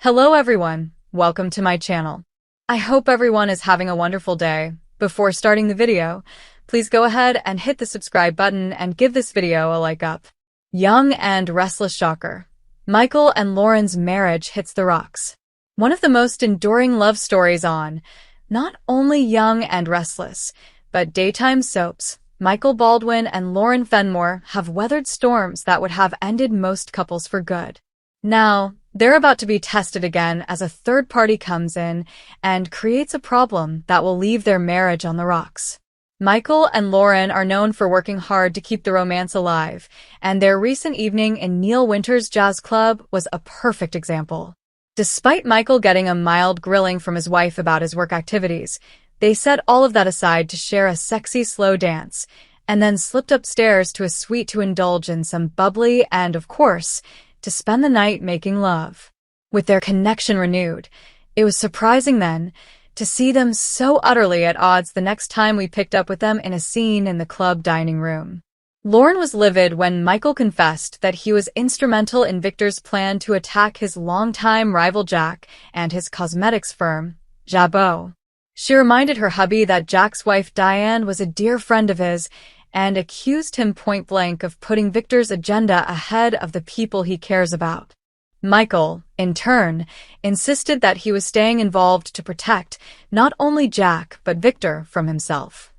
Hello everyone, welcome to my channel. I hope everyone is having a wonderful day. Before starting the video, please go ahead and hit the subscribe button and give this video a like up. Young and restless shocker. Michael and Lauren's marriage hits the rocks. One of the most enduring love stories on not only Young and Restless, but daytime soaps. Michael Baldwin and Lauren Fenmore have weathered storms that would have ended most couples for good. Now, they're about to be tested again as a third party comes in and creates a problem that will leave their marriage on the rocks. Michael and Lauren are known for working hard to keep the romance alive, and their recent evening in Neil Winter's jazz club was a perfect example. Despite Michael getting a mild grilling from his wife about his work activities, they set all of that aside to share a sexy slow dance, and then slipped upstairs to a suite to indulge in some bubbly and, of course, to spend the night making love. With their connection renewed, it was surprising then to see them so utterly at odds the next time we picked up with them in a scene in the club dining room. Lauren was livid when Michael confessed that he was instrumental in Victor's plan to attack his longtime rival Jack and his cosmetics firm, Jabot. She reminded her hubby that Jack's wife Diane was a dear friend of his and accused him point-blank of putting Victor's agenda ahead of the people he cares about. Michael, in turn, insisted that he was staying involved to protect not only Jack but Victor from himself.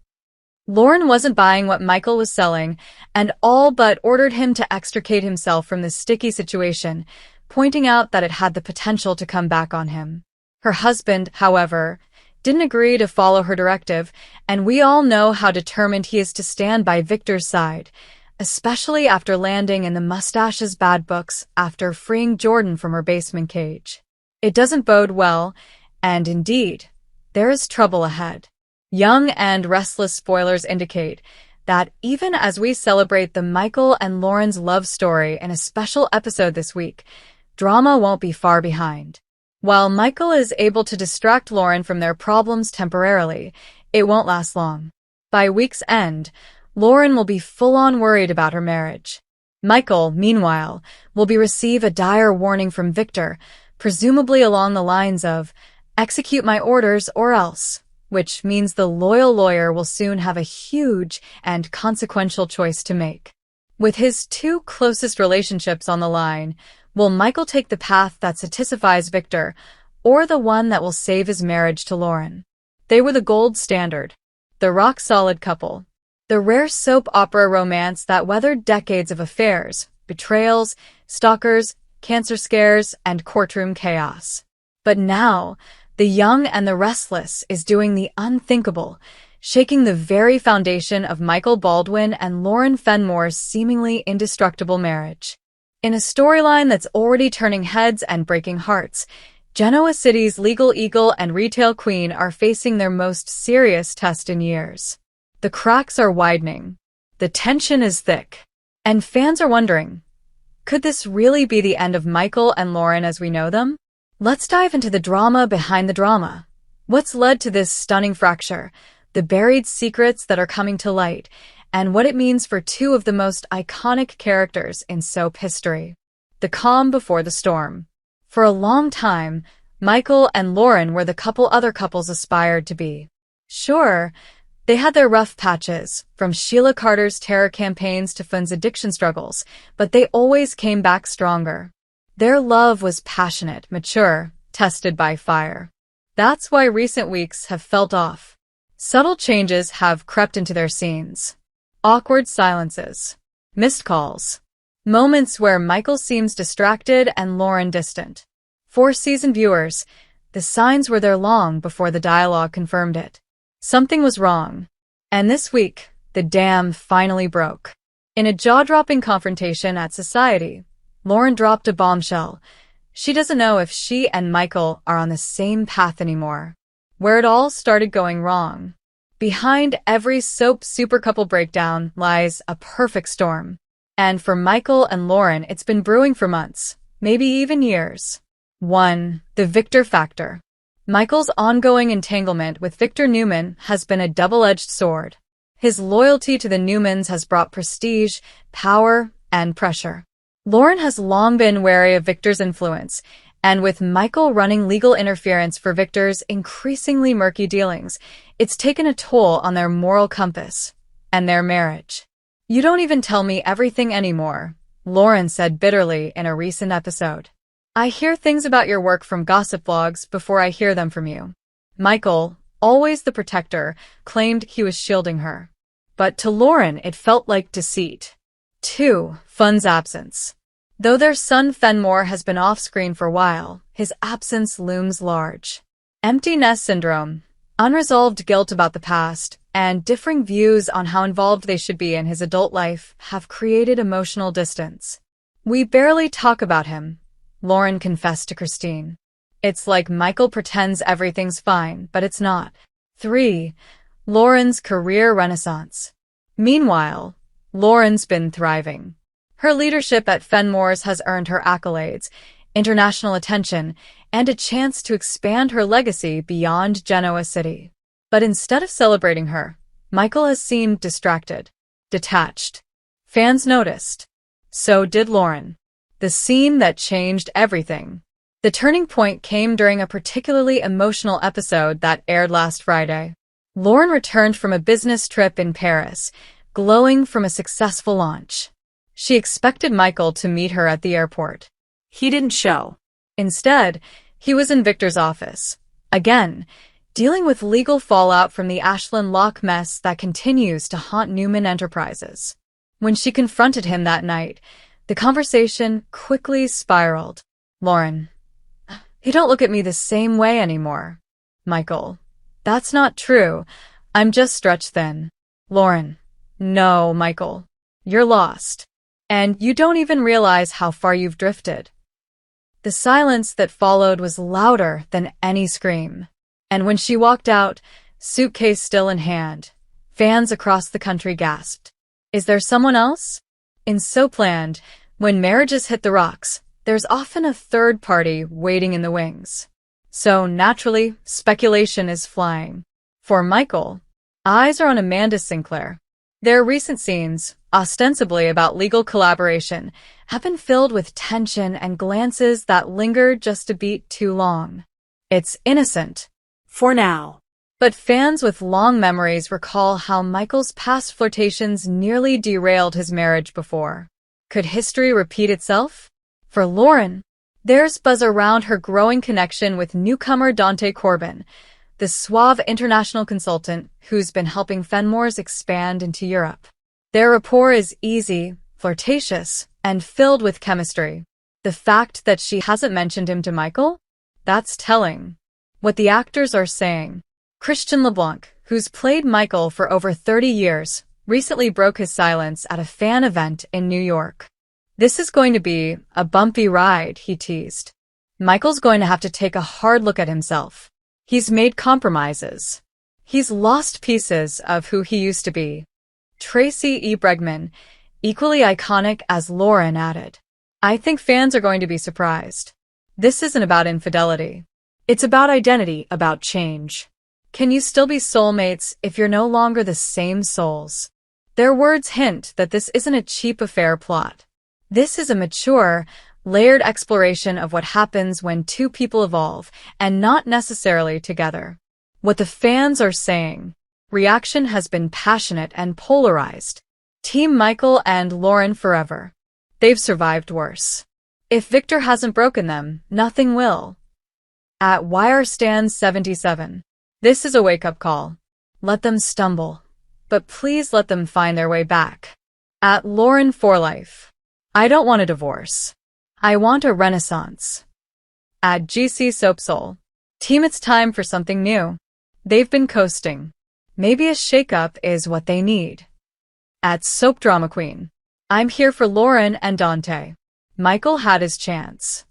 Lauren wasn't buying what Michael was selling and all but ordered him to extricate himself from this sticky situation, pointing out that it had the potential to come back on him. Her husband, however, didn't agree to follow her directive, and we all know how determined he is to stand by Victor's side, especially after landing in the mustache's bad books after freeing Jordan from her basement cage. It doesn't bode well, and indeed, there is trouble ahead. Young and Restless spoilers indicate that even as we celebrate the Michael and Lauren's love story in a special episode this week, drama won't be far behind. While Michael is able to distract Lauren from their problems temporarily, it won't last long. By week's end, Lauren will be full-on worried about her marriage. Michael, meanwhile, will receive a dire warning from Victor, presumably along the lines of, "Execute my orders or else," which means the loyal lawyer will soon have a huge and consequential choice to make. With his two closest relationships on the line, will Michael take the path that satisfies Victor, or the one that will save his marriage to Lauren? They were the gold standard, the rock-solid couple, the rare soap opera romance that weathered decades of affairs, betrayals, stalkers, cancer scares, and courtroom chaos. But now, the Young and the Restless is doing the unthinkable, shaking the very foundation of Michael Baldwin and Lauren Fenmore's seemingly indestructible marriage. In a storyline that's already turning heads and breaking hearts, Genoa City's legal eagle and retail queen are facing their most serious test in years. The cracks are widening. The tension is thick. And fans are wondering, could this really be the end of Michael and Lauren as we know them? Let's dive into the drama behind the drama. What's led to this stunning fracture, the buried secrets that are coming to light, and what it means for two of the most iconic characters in soap history. The calm before the storm. For a long time, Michael and Lauren were the couple other couples aspired to be. Sure, they had their rough patches, from Sheila Carter's terror campaigns to Fun's addiction struggles, but they always came back stronger. Their love was passionate, mature, tested by fire. That's why recent weeks have felt off. Subtle changes have crept into their scenes. Awkward silences. Missed calls. Moments where Michael seems distracted and Lauren distant. For seasoned viewers, the signs were there long before the dialogue confirmed it. Something was wrong. And this week, the dam finally broke. In a jaw-dropping confrontation at Society, Lauren dropped a bombshell. She doesn't know if she and Michael are on the same path anymore. Where it all started going wrong. Behind every soap supercouple breakdown lies a perfect storm. And for Michael and Lauren, it's been brewing for months, maybe even years. 1. The Victor factor. Michael's ongoing entanglement with Victor Newman has been a double-edged sword. His loyalty to the Newmans has brought prestige, power, and pressure. Lauren has long been wary of Victor's influence, And with Michael running legal interference for Victor's increasingly murky dealings, it's taken a toll on their moral compass and their marriage. "You don't even tell me everything anymore," Lauren said bitterly in a recent episode. "I hear things about your work from gossip blogs before I hear them from you." Michael, always the protector, claimed he was shielding her. But to Lauren, it felt like deceit. 2. Fun's absence. Though their son Fenmore has been off-screen for a while, his absence looms large. Empty nest syndrome, unresolved guilt about the past, and differing views on how involved they should be in his adult life have created emotional distance. "We barely talk about him," Lauren confessed to Christine. "It's like Michael pretends everything's fine, but it's not." 3. Lauren's career renaissance. Meanwhile, Lauren's been thriving. Her leadership at Fenmore's has earned her accolades, international attention, and a chance to expand her legacy beyond Genoa City. But instead of celebrating her, Michael has seemed distracted, detached. Fans noticed. So did Lauren. The scene that changed everything. The turning point came during a particularly emotional episode that aired last Friday. Lauren returned from a business trip in Paris, glowing from a successful launch. She expected Michael to meet her at the airport. He didn't show. Instead, he was in Victor's office, again, dealing with legal fallout from the Ashland Lock mess that continues to haunt Newman Enterprises. When she confronted him that night, the conversation quickly spiraled. "Lauren, you don't look at me the same way anymore." "Michael, that's not true. I'm just stretched thin." "Lauren, no, Michael, you're lost. And you don't even realize how far you've drifted." The silence that followed was louder than any scream. And when she walked out, suitcase still in hand, fans across the country gasped. Is there someone else? In Soapland, when marriages hit the rocks, there's often a third party waiting in the wings. So naturally, speculation is flying. For Michael, eyes are on Amanda Sinclair. Their recent scenes, ostensibly about legal collaboration, have been filled with tension and glances that linger just a beat too long. It's innocent. For now. But fans with long memories recall how Michael's past flirtations nearly derailed his marriage before. Could history repeat itself? For Lauren, there's buzz around her growing connection with newcomer Dante Corbin, the suave international consultant who's been helping Fenmore's expand into Europe. Their rapport is easy, flirtatious, and filled with chemistry. The fact that she hasn't mentioned him to Michael? That's telling. What the actors are saying. Christian LeBlanc, who's played Michael for over 30 years, recently broke his silence at a fan event in New York. "This is going to be a bumpy ride," he teased. "Michael's going to have to take a hard look at himself. He's made compromises. He's lost pieces of who he used to be." Tracy E. Bregman, equally iconic as Lauren, added, "I think fans are going to be surprised. This isn't about infidelity. It's about identity, about change. Can you still be soulmates if you're no longer the same souls?" Their words hint that this isn't a cheap affair plot. This is a mature, layered exploration of what happens when two people evolve, and not necessarily together. What the fans are saying. Reaction has been passionate and polarized. Team Michael and Lauren forever. They've survived worse. If Victor hasn't broken them, nothing will. At WireStand77. This is a wake-up call. Let them stumble, but please let them find their way back. At Lauren for Life. I don't want a divorce. I want a renaissance. At GC Soapsoul. Team, it's time for something new. They've been coasting. Maybe a shake-up is what they need. At Soap Drama Queen. I'm here for Lauren and Dante. Michael had his chance.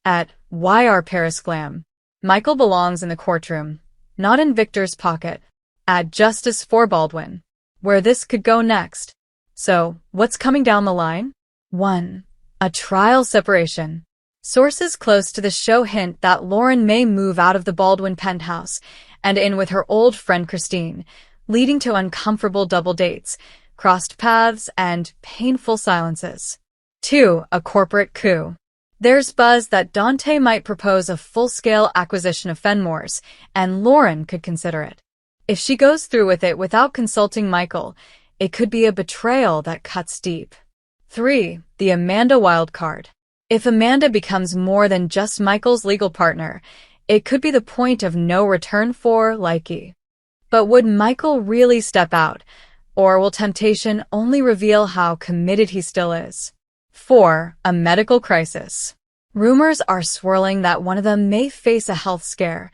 At YR Paris Glam. Michael belongs in the courtroom, not in Victor's pocket. At Justice for Baldwin. Where this could go next. So, what's coming down the line? 1. A trial separation. Sources close to the show hint that Lauren may move out of the Baldwin penthouse and in with her old friend Christine, leading to uncomfortable double dates, crossed paths, and painful silences. 2. A corporate coup. There's buzz that Dante might propose a full-scale acquisition of Fenmore's, and Lauren could consider it. If she goes through with it without consulting Michael, it could be a betrayal that cuts deep. 3. The Amanda wildcard. If Amanda becomes more than just Michael's legal partner, it could be the point of no return for Likey. But would Michael really step out, or will temptation only reveal how committed he still is? 4. A medical crisis. Rumors are swirling that one of them may face a health scare,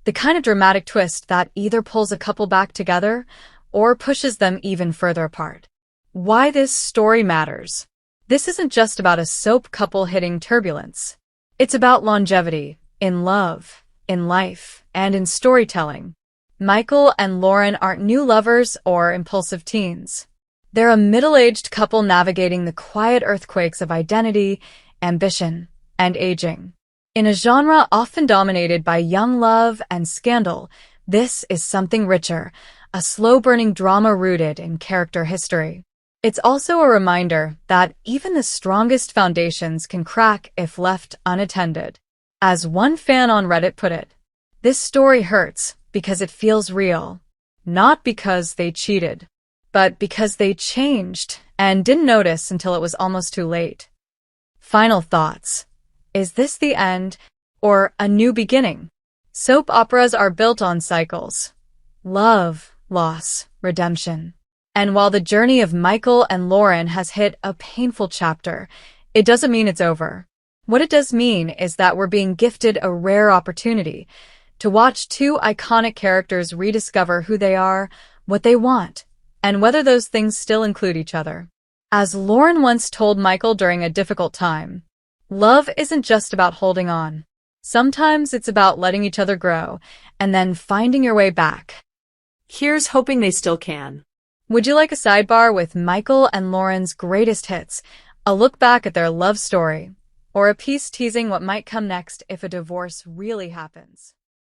the kind of dramatic twist that either pulls a couple back together or pushes them even further apart. Why this story matters. This isn't just about a soap couple hitting turbulence. It's about longevity, in love, in life, and in storytelling. Michael and Lauren aren't new lovers or impulsive teens. They're a middle-aged couple navigating the quiet earthquakes of identity, ambition, and aging. In a genre often dominated by young love and scandal, this is something richer, a slow-burning drama rooted in character history. It's also a reminder that even the strongest foundations can crack if left unattended. As one fan on Reddit put it, this story hurts because it feels real, not because they cheated, but because they changed and didn't notice until it was almost too late. Final thoughts. Is this the end or a new beginning? Soap operas are built on cycles. Love, loss, redemption. And while the journey of Michael and Lauren has hit a painful chapter, it doesn't mean it's over. What it does mean is that we're being gifted a rare opportunity to watch two iconic characters rediscover who they are, what they want, and whether those things still include each other. As Lauren once told Michael during a difficult time, love isn't just about holding on. Sometimes it's about letting each other grow and then finding your way back. Here's hoping they still can. Would you like a sidebar with Michael and Lauren's greatest hits, a look back at their love story, or a piece teasing what might come next if a divorce really happens?